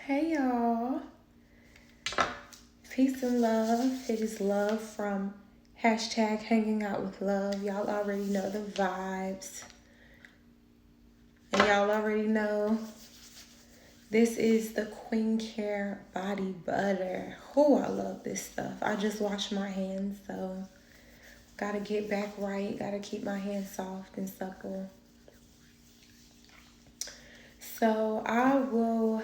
Hey y'all, peace and love. It is love from hashtag hanging out with love. Y'all already know the vibes. And y'all already know this is the Queen Care Body Butter. Oh, I love this stuff. I just washed my hands, so gotta get back right. Gotta keep my hands soft and supple. So I will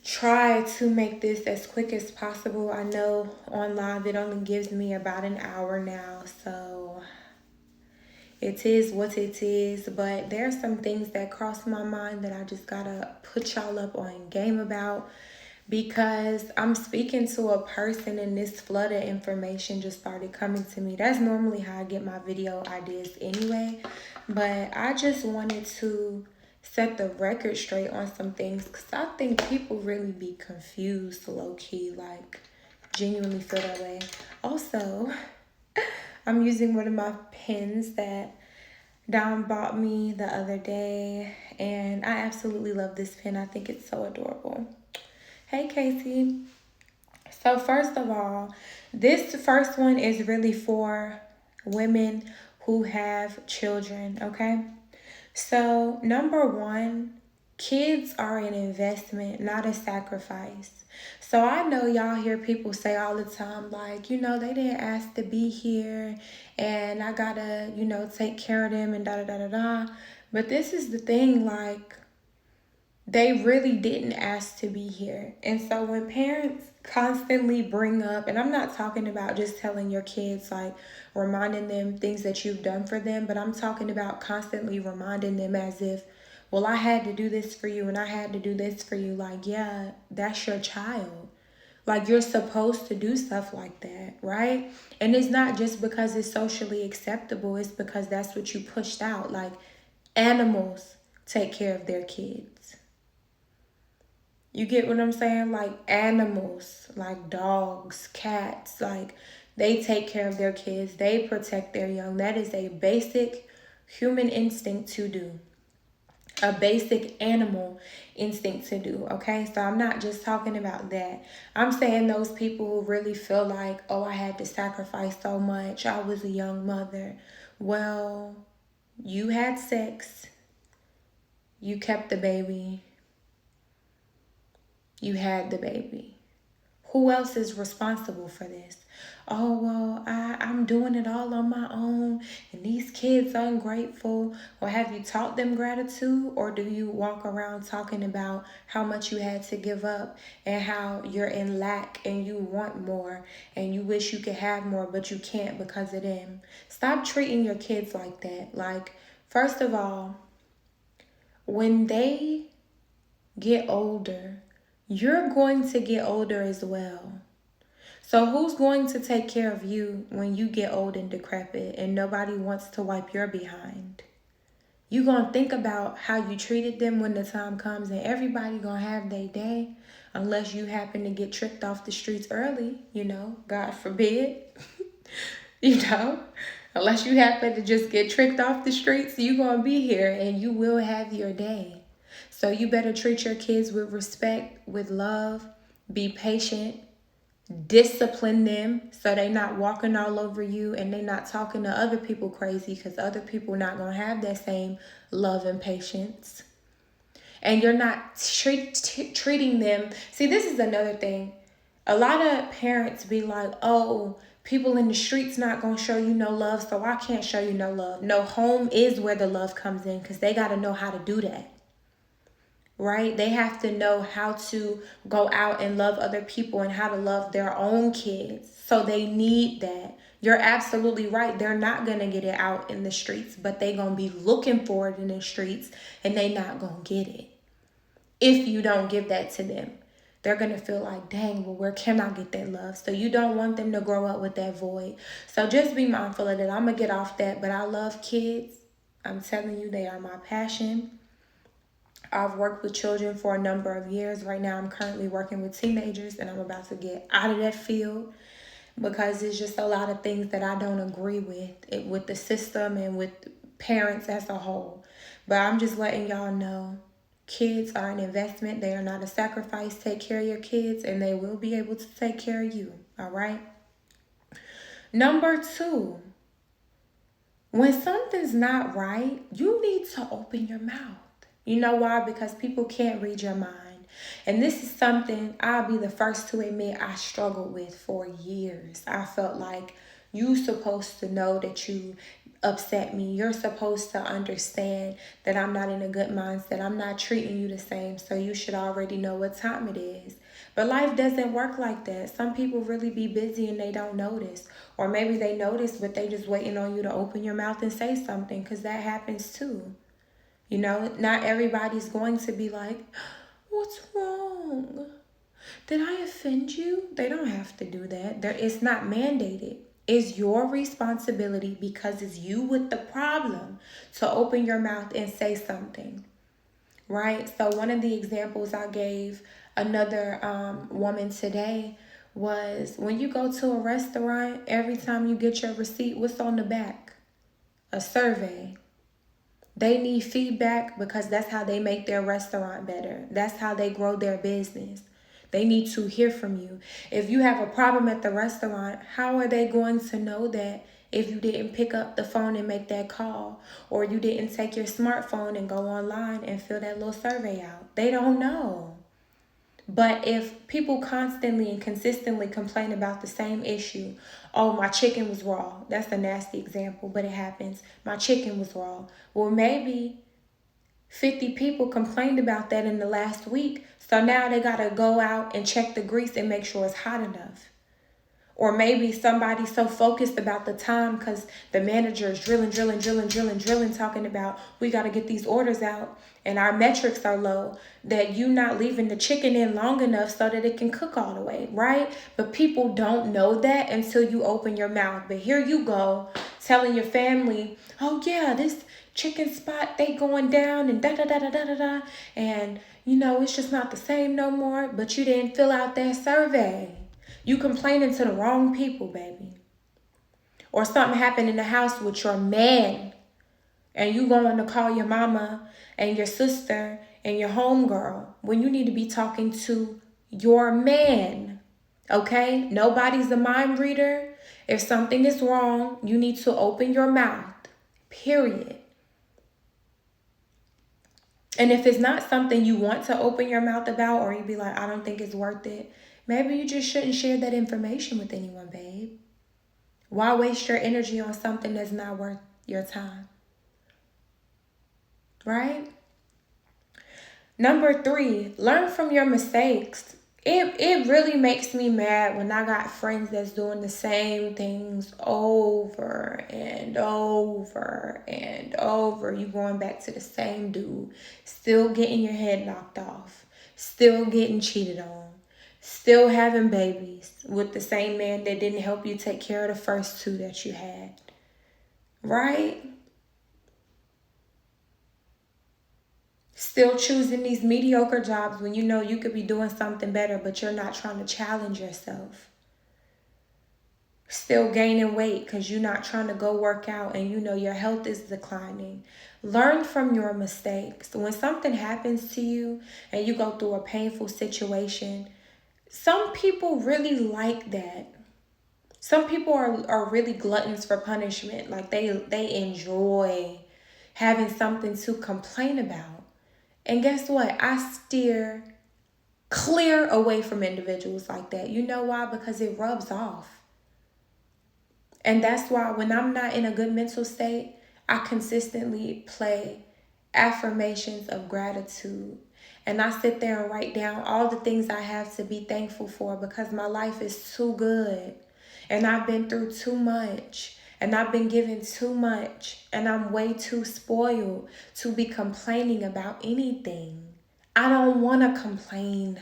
try to make this as quick as possible. I know on live it only gives me about an hour now, so it is what it is. But there's some things that cross my mind that I just gotta put y'all up on game about, because I'm speaking to a person and this flood of information just started coming to me. That's normally how I get my video ideas anyway, but I just wanted to set the record straight on some things, because I think people really be confused low-key, like genuinely feel that way. Also, I'm using one of my pens that Dom bought me the other day, and I absolutely love this pen. I think it's so adorable. Hey, Casey. So first of all, this first one is really for women who have children, okay? So number one, kids are an investment, not a sacrifice. So I know y'all hear people say all the time, like, they didn't ask to be here and I gotta, take care of them and da da da da da. But this is the thing, like, they really didn't ask to be here. And so when parents constantly bring up, and I'm not talking about just telling your kids, like reminding them things that you've done for them, but I'm talking about constantly reminding them as if, well, I had to do this for you and I had to do this for you. Like, yeah, that's your child. Like, you're supposed to do stuff like that, right? And it's not just because it's socially acceptable, it's because that's what you pushed out. Like, animals take care of their kids. You get what I'm saying? Like animals, like dogs, cats, like they take care of their kids. They protect their young. That is a basic human instinct to do. A basic animal instinct to do, okay? So I'm not just talking about that. I'm saying those people who really feel like, oh, I had to sacrifice so much. I was a young mother. Well, you had sex. You kept the baby. You had the baby. Who else is responsible for this? Oh, well, I'm doing it all on my own and these kids are ungrateful. Or have you taught them gratitude? Or do you walk around talking about how much you had to give up and how you're in lack and you want more and you wish you could have more but you can't because of them? Stop treating your kids like that. Like, first of all, when they get older, you're going to get older as well. So who's going to take care of you when you get old and decrepit and nobody wants to wipe your behind? You gonna think about how you treated them when the time comes, and everybody gonna have their day unless you happen to get tricked off the streets early, God forbid. you know, Unless you happen to just get tricked off the streets, you gonna be here and you will have your day. So you better treat your kids with respect, with love, be patient, discipline them so they not walking all over you and they not talking to other people crazy, because other people not going to have that same love and patience. And you're not treating them. See, this is another thing. A lot of parents be like, oh, people in the streets not going to show you no love, so I can't show you no love. No, home is where the love comes in, because they got to know how to do that. Right? They have to know how to go out and love other people and how to love their own kids. So they need that. You're absolutely right. They're not going to get it out in the streets, but they going to be looking for it in the streets and they not going to get it. If you don't give that to them, they're going to feel like, dang, well, where can I get that love? So you don't want them to grow up with that void. So just be mindful of that. I'm going to get off that, but I love kids. I'm telling you, they are my passion. I've worked with children for a number of years. Right now, I'm currently working with teenagers, and I'm about to get out of that field because there's just a lot of things that I don't agree with the system and with parents as a whole. But I'm just letting y'all know, Kids are an investment. They are not a sacrifice. Take care of your kids and they will be able to take care of you. All right. Number 2, when something's not right, you need to open your mouth. You know why? Because people can't read your mind. And this is something I'll be the first to admit I struggled with for years. I felt like you're supposed to know that you upset me. You're supposed to understand that I'm not in a good mindset. I'm not treating you the same. So you should already know what time it is. But life doesn't work like that. Some people really be busy and they don't notice. Or maybe they notice, but they just waiting on you to open your mouth and say something, because that happens too. You know, not everybody's going to be like, what's wrong? Did I offend you? They don't have to do that. It's not mandated. It's your responsibility, because it's you with the problem, to open your mouth and say something. Right? So one of the examples I gave another woman today was, when you go to a restaurant, every time you get your receipt, what's on the back? A survey. They need feedback because that's how they make their restaurant better. That's how they grow their business. They need to hear from you. If you have a problem at the restaurant, how are they going to know that if you didn't pick up the phone and make that call, or you didn't take your smartphone and go online and fill that little survey out? They don't know. But if people constantly and consistently complain about the same issue, oh, my chicken was raw. That's a nasty example, but it happens. My chicken was raw. Well, maybe 50 people complained about that in the last week. So now they got to go out and check the grease and make sure it's hot enough. Or maybe somebody's so focused about the time because the manager is drilling, talking about, we got to get these orders out and our metrics are low, that you not leaving the chicken in long enough so that it can cook all the way, right? But people don't know that until you open your mouth. But here you go, telling your family, oh yeah, this chicken spot, they going down and da-da-da-da-da-da-da. And, you know, it's just not the same no more, but you didn't fill out that survey. You complaining to the wrong people, baby. Or something happened in the house with your man, and you going to call your mama and your sister and your homegirl when you need to be talking to your man. Okay? Nobody's a mind reader. If something is wrong, you need to open your mouth. Period. And if it's not something you want to open your mouth about, or you be like, I don't think it's worth it, maybe you just shouldn't share that information with anyone, babe. Why waste your energy on something that's not worth your time? Right? Number 3, learn from your mistakes. It really makes me mad when I got friends that's doing the same things over and over and over. You going back to the same dude, still getting your head knocked off, still getting cheated on, still having babies with the same man that didn't help you take care of the first 2 that you had. Right? Still choosing these mediocre jobs when you know you could be doing something better, but you're not trying to challenge yourself. Still gaining weight because you're not trying to go work out and you know your health is declining. Learn from your mistakes. When something happens to you and you go through a painful situation, some people really like that. Some people are really gluttons for punishment. Like they enjoy having something to complain about. And guess what? I steer clear away from individuals like that. You know why? Because it rubs off. And that's why when I'm not in a good mental state, I consistently play affirmations of gratitude. And I sit there and write down all the things I have to be thankful for, because my life is too good. And I've been through too much. And I've been given too much. And I'm way too spoiled to be complaining about anything. I don't want to complain.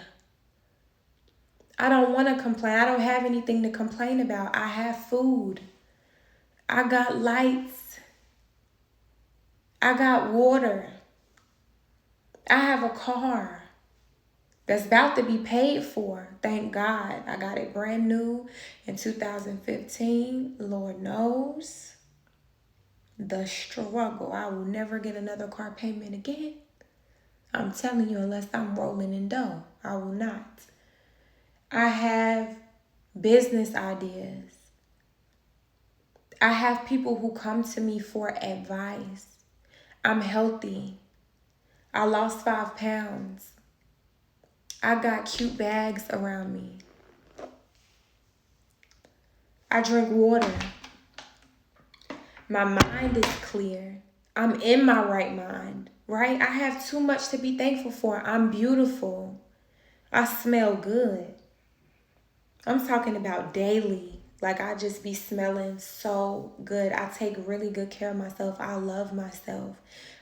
I don't want to complain. I don't have anything to complain about. I have food. I got lights. I got water. I have a car that's about to be paid for. Thank God. I got it brand new in 2015. Lord knows the struggle. I will never get another car payment again. I'm telling you, unless I'm rolling in dough, I will not. I have business ideas. I have people who come to me for advice. I'm healthy. I lost 5 pounds. I got cute bags around me. I drink water. My mind is clear. I'm in my right mind, right? I have too much to be thankful for. I'm beautiful. I smell good. I'm talking about daily. Like, I just be smelling so good. I take really good care of myself. I love myself.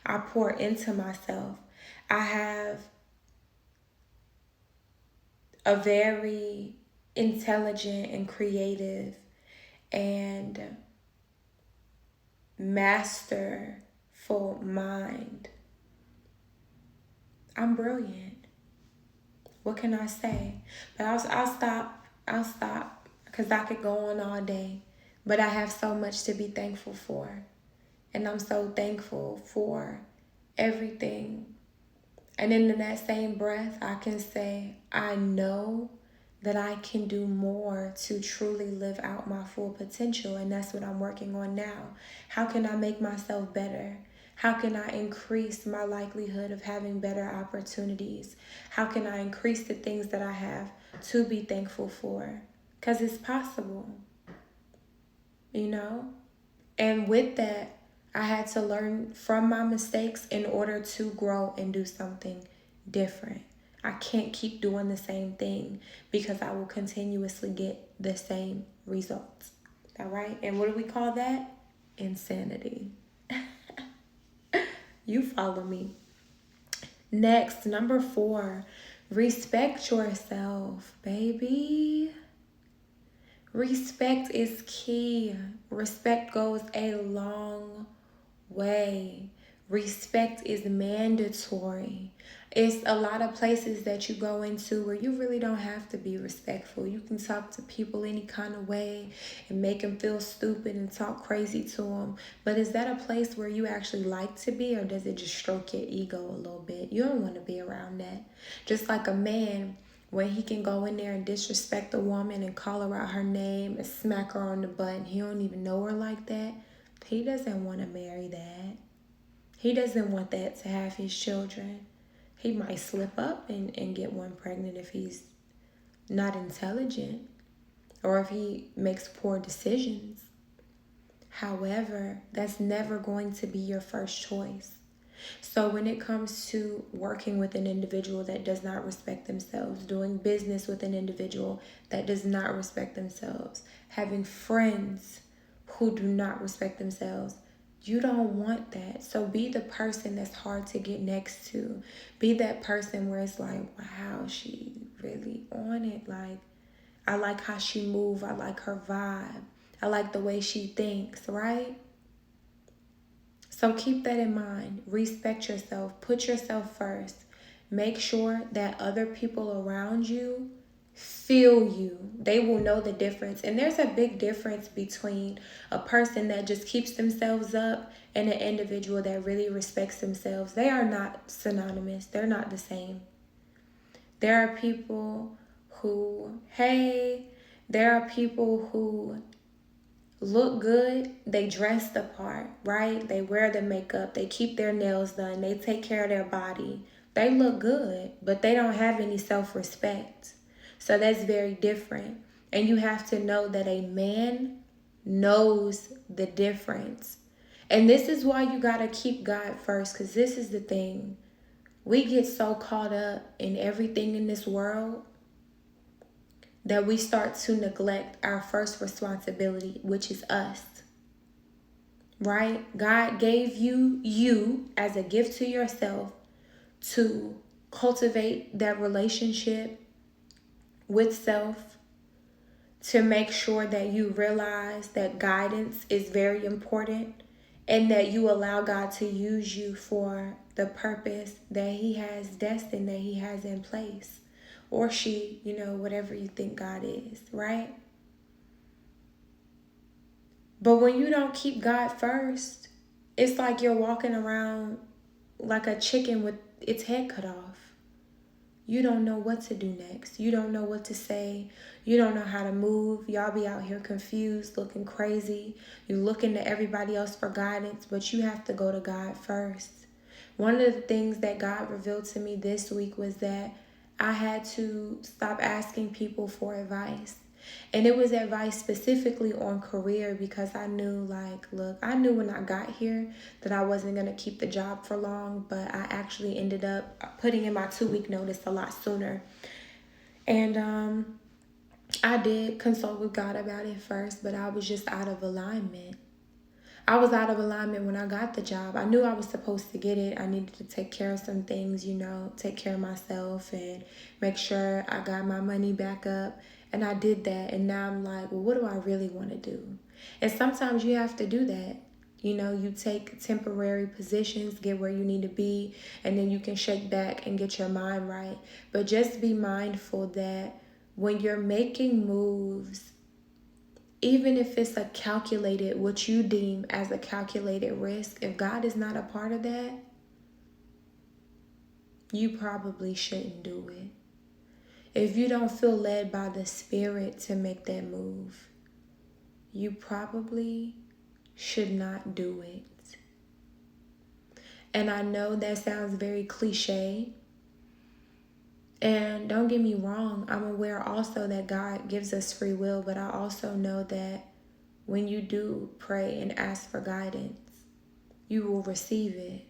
I pour into myself. I have a very intelligent and creative and masterful mind. I'm brilliant. What can I say? But I'll stop. I'll stop because I could go on all day. But I have so much to be thankful for. And I'm so thankful for everything. And in that same breath, I can say, I know that I can do more to truly live out my full potential. And that's what I'm working on now. How can I make myself better? How can I increase my likelihood of having better opportunities? How can I increase the things that I have to be thankful for? Because it's possible, you know? And with that, I had to learn from my mistakes in order to grow and do something different. I can't keep doing the same thing because I will continuously get the same results. All right? And what do we call that? Insanity. You follow me. Next, number 4, respect yourself, baby. Respect is key. Respect goes a long way. Respect is mandatory. It's a lot of places that you go into where you really don't have to be respectful. You can talk to people any kind of way and make them feel stupid and talk crazy to them. But is that a place where you actually like to be, or does it just stroke your ego a little bit? You don't want to be around that. Just like a man, when he can go in there and disrespect a woman and call her out her name and smack her on the butt and he don't even know her like that, he doesn't want to marry that. He doesn't want that to have his children. He might slip up and get one pregnant if he's not intelligent or if he makes poor decisions. However, that's never going to be your first choice. So when it comes to working with an individual that does not respect themselves, doing business with an individual that does not respect themselves, having friends who do not respect themselves, you don't want that. So be the person that's hard to get next to. Be that person where it's like, wow, she really on it. Like, I like how she moves. I like her vibe. I like the way she thinks, right? So keep that in mind. Respect yourself. Put yourself first. Make sure that other people around you feel you. They will know the difference. And there's a big difference between a person that just keeps themselves up and an individual that really respects themselves. They are not synonymous. They're not the same. There are people who, there are people who look good, they dress the part, right? They wear the makeup, they keep their nails done, they take care of their body. They look good, but they don't have any self-respect. So that's very different. And you have to know that a man knows the difference. And this is why you got to keep God first, because this is the thing. We get so caught up in everything in this world that we start to neglect our first responsibility, which is us, right? God gave you as a gift to yourself to cultivate that relationship with self, to make sure that you realize that guidance is very important and that you allow God to use you for the purpose that He has destined, that He has in place. Or she, whatever you think God is, right? But when you don't keep God first, it's like you're walking around like a chicken with its head cut off. You don't know what to do next. You don't know what to say. You don't know how to move. Y'all be out here confused, looking crazy. You looking to everybody else for guidance, but you have to go to God first. One of the things that God revealed to me this week was that I had to stop asking people for advice. And it was advice specifically on career, because I knew, look, I knew when I got here that I wasn't going to keep the job for long, but I actually ended up putting in my 2-week notice a lot sooner. And I did consult with God about it first, but I was just out of alignment. I was out of alignment when I got the job. I knew I was supposed to get it. I needed to take care of some things, take care of myself and make sure I got my money back up. And I did that. And now I'm like, well, what do I really want to do? And sometimes you have to do that. You take temporary positions, get where you need to be, and then you can shake back and get your mind right. But just be mindful that when you're making moves, even if it's what you deem as a calculated risk, if God is not a part of that, you probably shouldn't do it. If you don't feel led by the Spirit to make that move, you probably should not do it. And I know that sounds very cliche. And don't get me wrong, I'm aware also that God gives us free will, but I also know that when you do pray and ask for guidance, you will receive it.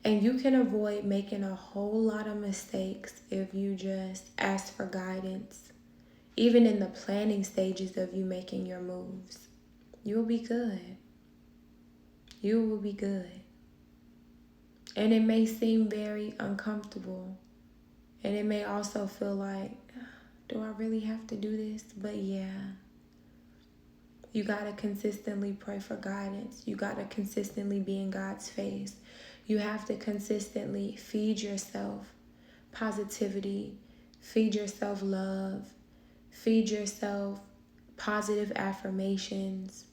And you can avoid making a whole lot of mistakes if you just ask for guidance. Even in the planning stages of you making your moves, you'll be good. You will be good. And it may seem very uncomfortable. And it may also feel like, do I really have to do this? But yeah. You got to consistently pray for guidance. You got to consistently be in God's face. You have to consistently feed yourself positivity, feed yourself love, feed yourself positive affirmations.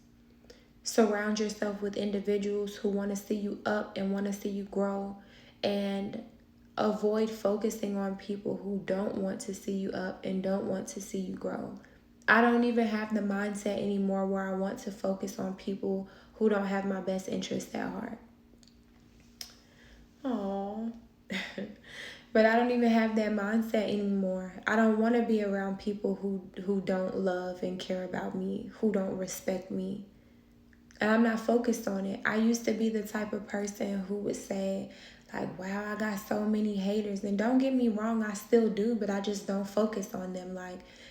Surround yourself with individuals who want to see you up and want to see you grow, and avoid focusing on people who don't want to see you up and don't want to see you grow. I don't even have the mindset anymore where I want to focus on people who don't have my best interest at heart. Aww. But I don't even have that mindset anymore. I don't want to be around people who don't love and care about me, who don't respect me. And I'm not focused on it. I used to be the type of person who would say, wow, I got so many haters. And don't get me wrong, I still do, but I just don't focus on them.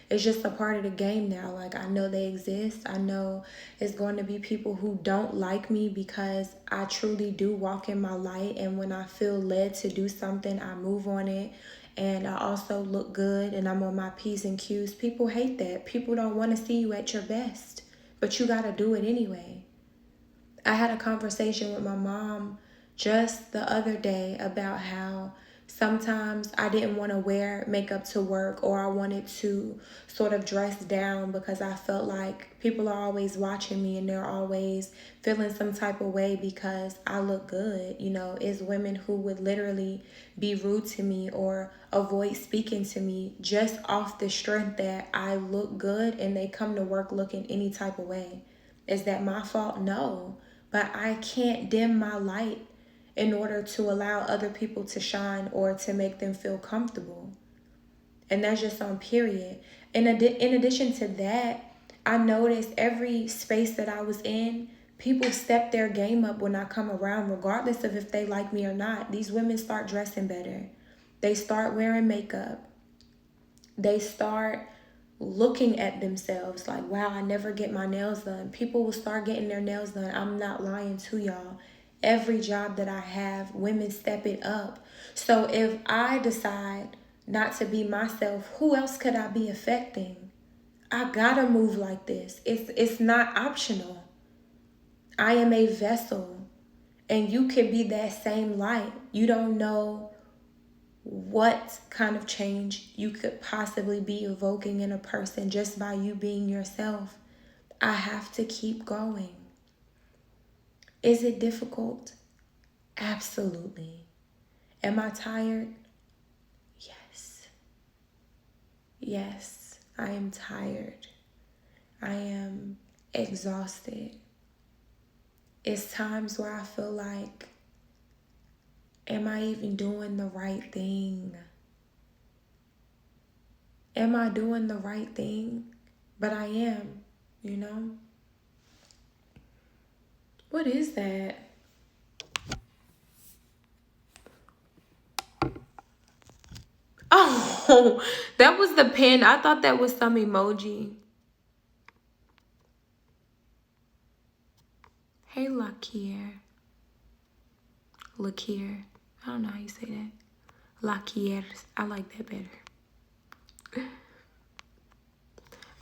It's just a part of the game now. I know they exist. I know it's going to be people who don't like me because I truly do walk in my light. And when I feel led to do something, I move on it. And I also look good and I'm on my P's and Q's. People hate that. People don't want to see you at your best, but you got to do it anyway. I had a conversation with my mom just the other day about how sometimes I didn't want to wear makeup to work, or I wanted to sort of dress down because I felt like people are always watching me and they're always feeling some type of way because I look good. It's women who would literally be rude to me or avoid speaking to me just off the strength that I look good, and they come to work looking any type of way. Is that my fault? No. But I can't dim my light in order to allow other people to shine or to make them feel comfortable. And that's just on period. In addition to that, I noticed every space that I was in, people step their game up when I come around, regardless of if they like me or not. These women start dressing better. They start wearing makeup. They start looking at themselves like, wow, I never get my nails done. People will start getting their nails done. I'm not lying to y'all. Every job that I have, women step it up. So if I decide not to be myself, who else could I be affecting? I gotta move like this. It's not optional. I am a vessel, and you could be that same light. You don't know what kind of change you could possibly be evoking in a person just by you being yourself. I have to keep going. Is it difficult? Absolutely. Am I tired? Yes. Yes, I am tired. I am exhausted. It's times where I feel like, am I even doing the right thing? Am I doing the right thing? But I am, you know? What is that? Oh, that was the pen. I thought that was some emoji. Hey, Lakier. Lakier. I don't know how you say that. Lakier. I like that better.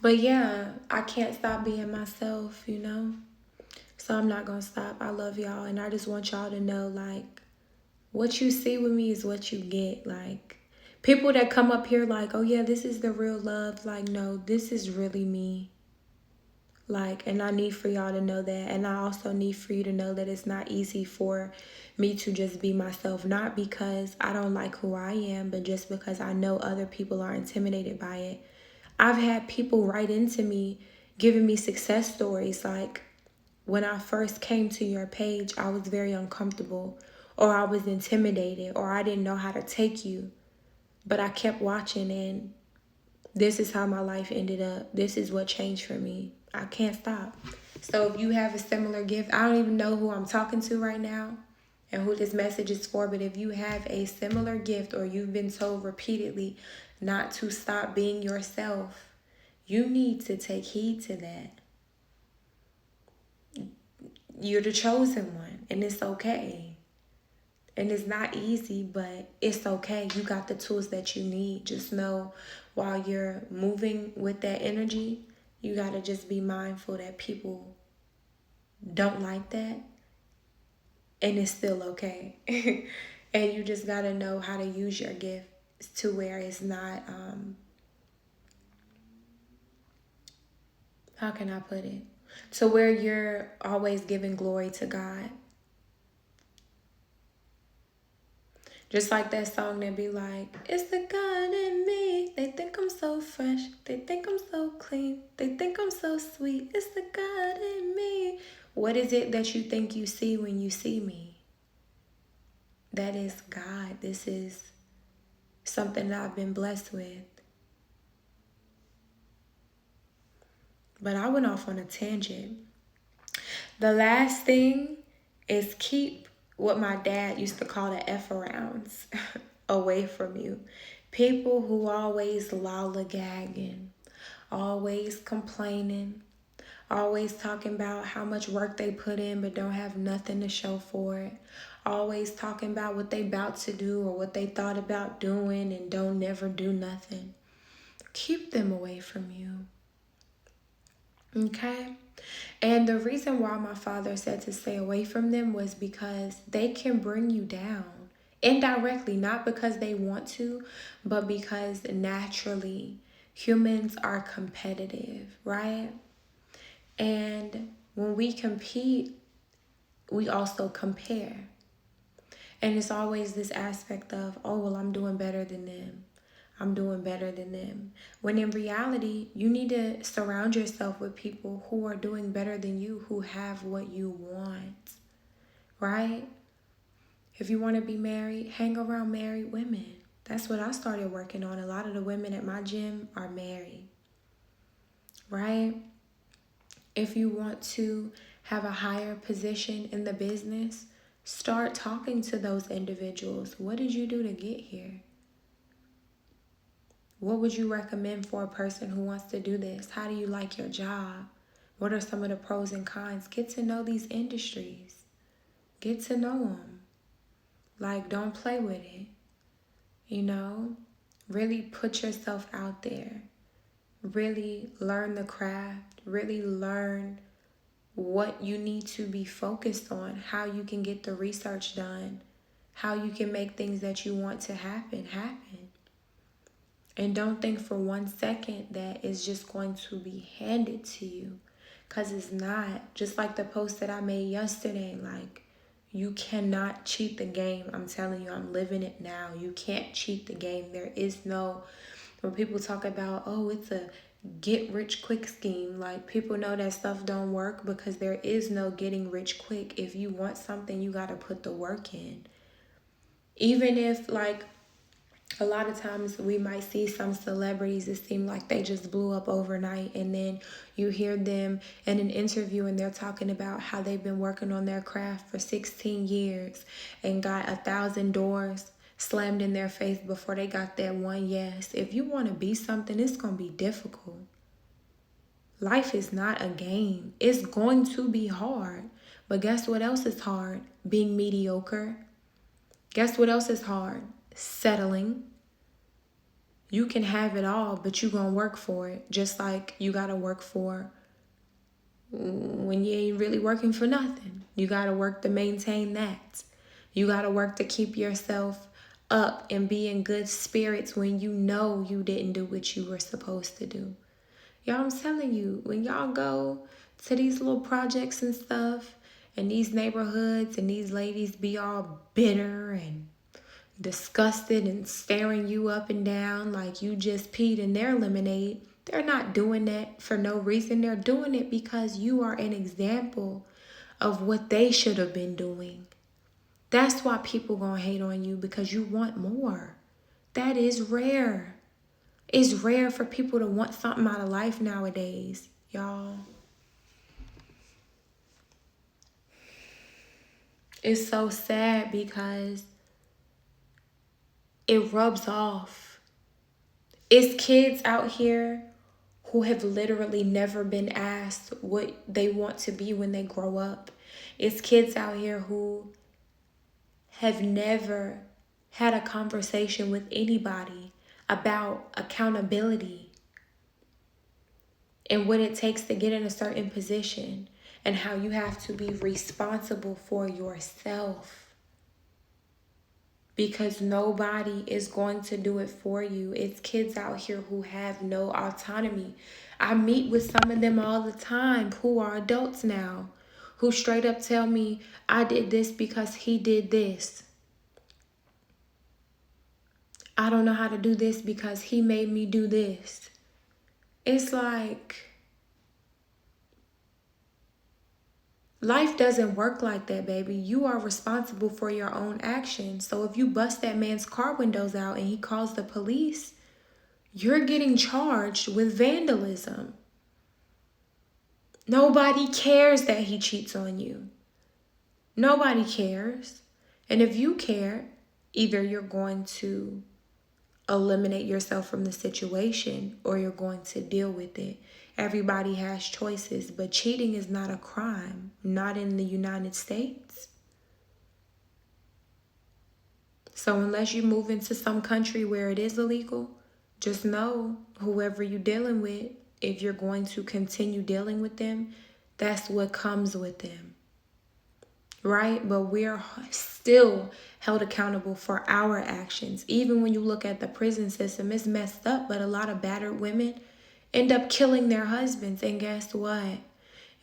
But yeah, I can't stop being myself, you know? So I'm not gonna stop. I love y'all, and I just want y'all to know, like, what you see with me is what you get. Like, people that come up here like, oh yeah, this is the real love. Like, no, this is really me. Like, and I need for y'all to know that. And I also need for you to know that it's not easy for me to just be myself. Not because I don't like who I am, but just because I know other people are intimidated by it. I've had people write into me giving me success stories. Like, when I first came to your page, I was very uncomfortable, or I was intimidated, or I didn't know how to take you. But I kept watching, and this is how my life ended up. This is what changed for me. I can't stop. So if you have a similar gift, I don't even know who I'm talking to right now and who this message is for, but if you have a similar gift, or you've been told repeatedly not to stop being yourself, you need to take heed to that. You're the chosen one, and it's okay. And it's not easy, but it's okay. You got the tools that you need. Just know, while you're moving with that energy, you got to just be mindful that people don't like that, and it's still okay. And you just got to know how to use your gift to where it's not, how can I put it? To where you're always giving glory to God. Just like that song that be like, it's the God in me. They think I'm so fresh. They think I'm so clean. They think I'm so sweet. It's the God in me. What is it that you think you see when you see me? That is God. This is something that I've been blessed with. But I went off on a tangent. The last thing is keep what my dad used to call the F-arounds away from you. People who always lollygagging, always complaining, always talking about how much work they put in but don't have nothing to show for it. Always talking about what they about to do or what they thought about doing and don't never do nothing. Keep them away from you. Okay? And the reason why my father said to stay away from them was because they can bring you down. Indirectly, not because they want to, but because naturally humans are competitive, right? And when we compete, we also compare. And it's always this aspect of, oh, well, I'm doing better than them. I'm doing better than them. When in reality, you need to surround yourself with people who are doing better than you, who have what you want, right? If you want to be married, hang around married women. That's what I started working on. A lot of the women at my gym are married, right? If you want to have a higher position in the business, start talking to those individuals. What did you do to get here? What would you recommend for a person who wants to do this? How do you like your job? What are some of the pros and cons? Get to know these industries. Get to know them. Like, don't play with it. You know? Really put yourself out there. Really learn the craft. Really learn what you need to be focused on. How you can get the research done. How you can make things that you want to happen. And don't think for 1 second that it's just going to be handed to you. Because it's not. Just like the post that I made yesterday. Like, You cannot cheat the game. I'm telling you, I'm living it now. You can't cheat the game. There is no, when people talk about, oh, it's a get rich quick scheme, like people know that stuff don't work because there is no getting rich quick. If you want something, you got to put the work in. Even if, like, a lot of times we might see some celebrities that seem like they just blew up overnight, and then you hear them in an interview and they're talking about how they've been working on their craft for 16 years and got 1,000 doors slammed in their face before they got that one yes. If you want to be something, it's going to be difficult. Life is not a game. It's going to be hard. But guess what else is hard? Being mediocre. Guess what else is hard? Settling. You can have it all, but you're going to work for it. Just like you got to work for when you ain't really working for nothing. You got to work to maintain that. You got to work to keep yourself up and be in good spirits when you know you didn't do what you were supposed to do. Y'all, I'm telling you, when y'all go to these little projects and stuff, and these neighborhoods, and these ladies be all bitter and disgusted and staring you up and down like you just peed in their lemonade, they're not doing that for no reason. They're doing it because you are an example of what they should have been doing. That's why people gonna hate on you, because you want more. That is rare. It's rare for people to want something out of life nowadays, y'all. It's so sad because it rubs off. It's kids out here who have literally never been asked what they want to be when they grow up. It's kids out here who have never had a conversation with anybody about accountability and what it takes to get in a certain position and how you have to be responsible for yourself. Because nobody is going to do it for you. It's kids out here who have no autonomy. I meet with some of them all the time who are adults now, who straight up tell me, I did this because he did this. I don't know how to do this because he made me do this. It's like, life doesn't work like that, baby. You are responsible for your own actions. So if you bust that man's car windows out and he calls the police, you're getting charged with vandalism. Nobody cares that he cheats on you. Nobody cares. And if you care, either you're going to eliminate yourself from the situation or you're going to deal with it. Everybody has choices, but cheating is not a crime, not in the United States. So unless you move into some country where it is illegal, just know whoever you're dealing with, if you're going to continue dealing with them, that's what comes with them. Right? But we're still held accountable for our actions. Even when you look at the prison system, it's messed up, but a lot of battered women end up killing their husbands. And guess what?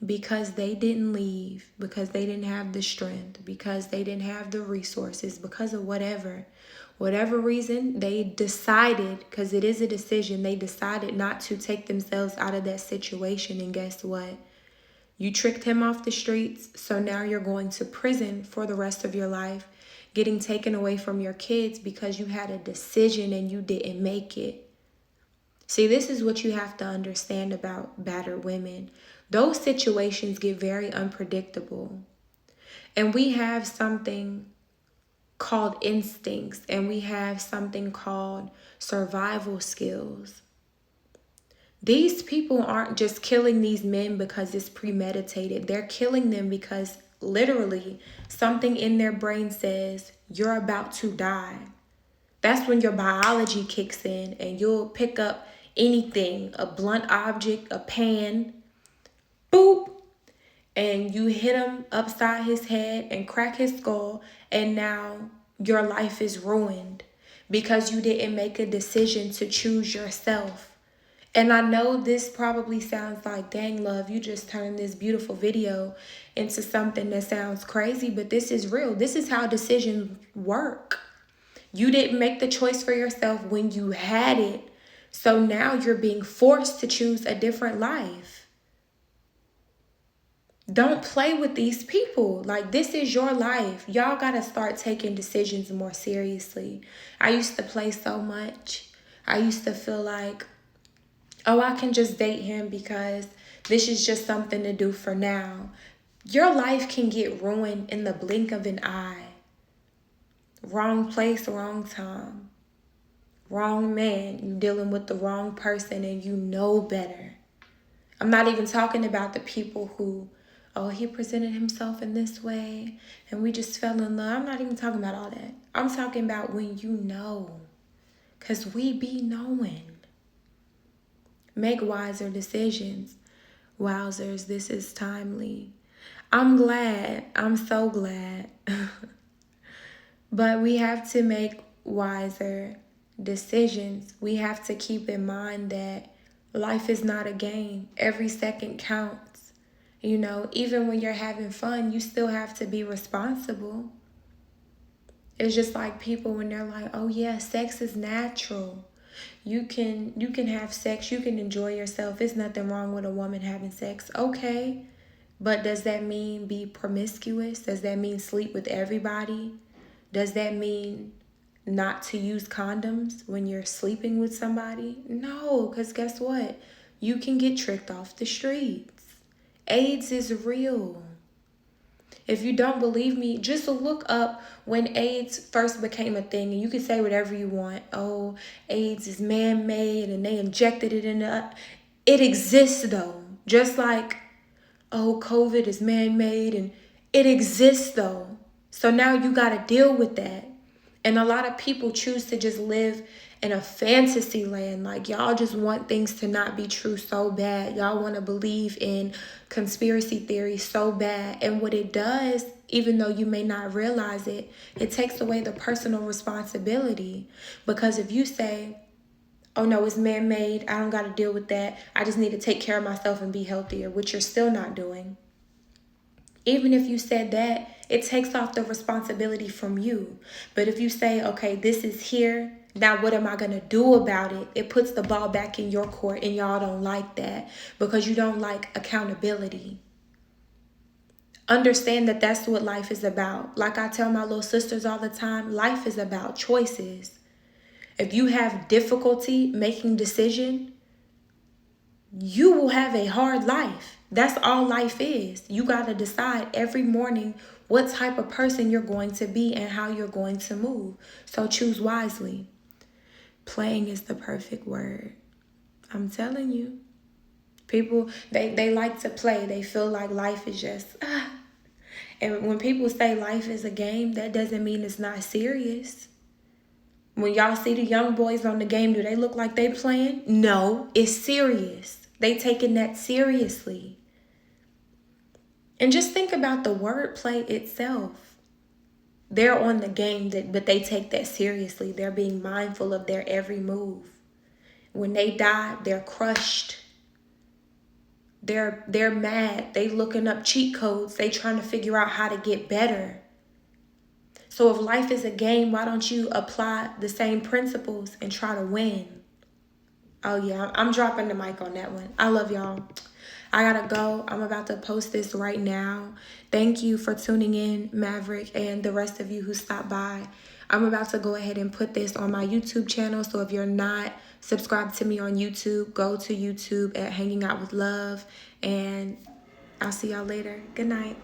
Because they didn't leave, because they didn't have the strength, because they didn't have the resources, because of whatever reason, they decided, because it is a decision, they decided not to take themselves out of that situation. And guess what? You tricked him off the streets, so now you're going to prison for the rest of your life, getting taken away from your kids because you had a decision and you didn't make it. See, this is what you have to understand about battered women. Those situations get very unpredictable. And we have something called instincts, and we have something called survival skills. These people aren't just killing these men because it's premeditated. They're killing them because literally something in their brain says, you're about to die. That's when your biology kicks in and you'll pick up anything, a blunt object, a pan, boop, and you hit him upside his head and crack his skull, and now your life is ruined because you didn't make a decision to choose yourself. And I know this probably sounds like, dang, love, you just turned this beautiful video into something that sounds crazy, but this is real. This is how decisions work. You didn't make the choice for yourself when you had it. So now you're being forced to choose a different life. Don't play with these people. Like, this is your life. Y'all got to start taking decisions more seriously. I used to play so much. I used to feel like, oh, I can just date him because this is just something to do for now. Your life can get ruined in the blink of an eye. Wrong place, wrong time. Wrong man. You're dealing with the wrong person and you know better. I'm not even talking about the people who, oh, he presented himself in this way and we just fell in love. I'm not even talking about all that. I'm talking about when you know. Because we be knowing. Make wiser decisions. Wowzers, this is timely. I'm glad. I'm so glad. But we have to make wiser decisions. We have to keep in mind that life is not a game. Every second counts. You know, even when you're having fun, you still have to be responsible. It's just like people when they're like, oh yeah, sex is natural. You can have sex, you can enjoy yourself. There's nothing wrong with a woman having sex. Okay. But does that mean be promiscuous? Does that mean sleep with everybody? Does that mean not to use condoms when you're sleeping with somebody? No, because guess what? You can get tricked off the streets. AIDS is real. If you don't believe me, just look up when AIDS first became a thing. And you can say whatever you want. Oh, AIDS is man-made and they injected it in the... It exists though. Just like, oh, COVID is man-made and it exists though. So now you got to deal with that. And a lot of people choose to just live in a fantasy land. Like, y'all just want things to not be true so bad. Y'all want to believe in conspiracy theories so bad. And what it does, even though you may not realize it, it takes away the personal responsibility. Because if you say, oh no, it's man-made, I don't got to deal with that, I just need to take care of myself and be healthier, which you're still not doing. Even if you said that, it takes off the responsibility from you. But if you say, okay, this is here, now what am I going to do about it? It puts the ball back in your court, and y'all don't like that because you don't like accountability. Understand that that's what life is about. Like I tell my little sisters all the time, life is about choices. If you have difficulty making decisions, you will have a hard life. That's all life is. You got to decide every morning what type of person you're going to be and how you're going to move. So choose wisely. Playing is the perfect word. I'm telling you. People, they like to play. They feel like life is just... And when people say life is a game, that doesn't mean it's not serious. When y'all see the young boys on the game, do they look like they playing? No, it's serious. They taking that seriously. And just think about the wordplay itself. They're on the game, but they take that seriously. They're being mindful of their every move. When they die, they're crushed. They're mad. They looking up cheat codes. They trying to figure out how to get better. So if life is a game, why don't you apply the same principles and try to win? Oh yeah, I'm dropping the mic on that one. I love y'all. I gotta go. I'm about to post this right now. Thank you for tuning in, Maverick, and the rest of you who stopped by. I'm about to go ahead and put this on my YouTube channel. So if you're not subscribed to me on YouTube, go to YouTube at Hanging Out with Love. And I'll see y'all later. Good night.